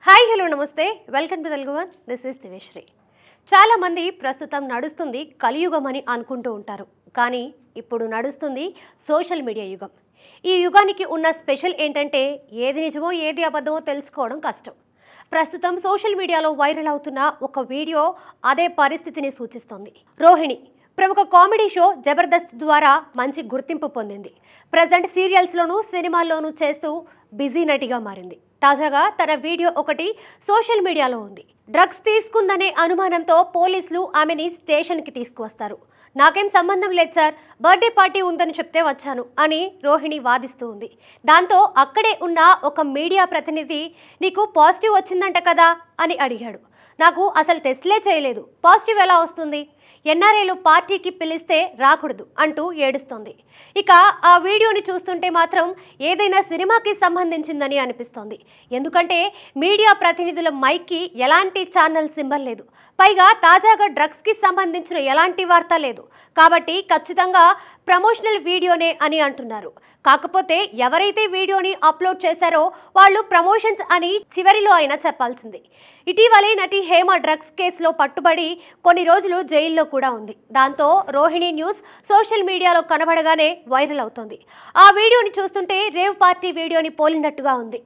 Hi hello నమస్తే welcome to Telugu one this is Diveshri. చాలా మంది ప్రస్తుతం నడుస్తుంది కలియుగం అని అనుకుంటూ ఉంటారు. కానీ ఇప్పుడు నడుస్తుంది సోషల్ మీడియా యుగం. ఈ యుగానికి ఉన్న స్పెషల్ ఏంటంటే ఏది నిజమో ఏది అబద్ధమో తెలుసుకోవడం కష్టం. ప్రస్తుతం సోషల్ మీడియాలో వైరల్ అవుతున్న ఒక వీడియో అదే పరిస్థితిని సూచిస్తోంది. రోహిణి ప్రముఖ కామెడీ షో జబర్దస్త్ ద్వారా మంచి గుర్తింపు పొందింది. ప్రజెంట్ సీరియల్స్లోనూ సినిమాల్లోనూ చేస్తూ బిజీ నటిగా మారింది. తాజాగా తన వీడియో ఒకటి సోషల్ మీడియాలో ఉంది. డ్రగ్స్ తీసుకుందనే అనుమానంతో పోలీసులు ఆమెని స్టేషన్కి తీసుకువస్తారు. నాకేం సంబంధం లేదు సార్, బర్త్డే పార్టీ ఉందని చెప్తే వచ్చాను అని రోహిణి వాదిస్తూ ఉంది. దాంతో అక్కడే ఉన్న ఒక మీడియా ప్రతినిధి నీకు పాజిటివ్ వచ్చిందంట కదా అని అడిగాడు. నాకు అసలు టెస్ట్లే చేయలేదు, పాజిటివ్ ఎలా వస్తుంది? ఎన్ఆర్ఐలు పార్టీకి పిలిస్తే రాకూడదు అంటూ ఏడుస్తోంది. ఇక ఆ వీడియోని చూస్తుంటే మాత్రం ఏదైనా సినిమాకి సంబంధించిందని అనిపిస్తోంది. ఎందుకంటే మీడియా ప్రతినిధుల మైక్కి ఎలాంటి ఛానల్ సింబల్ లేదు. పైగా తాజాగా డ్రగ్స్కి సంబంధించిన ఎలాంటి వార్త లేదు. కాబట్టి ఖచ్చితంగా ప్రమోషనల్ వీడియోనే అని అంటున్నారు. కాకపోతే ఎవరైతే వీడియోని అప్లోడ్ చేశారో వాళ్ళు ప్రమోషన్స్ అని చివరిలో అయినా చెప్పాల్సింది. ఇటీవలే నటి హేమ డ్రగ్స్ కేసులో పట్టుబడి కొన్ని రోజులు జైల్లో కూడా ఉంది. దాంతో రోహిణి న్యూస్ సోషల్ మీడియాలో కనబడగానే వైరల్ అవుతోంది. ఆ వీడియోని చూస్తుంటే రేవ్ పార్టీ వీడియోని పోలినట్టుగా ఉంది.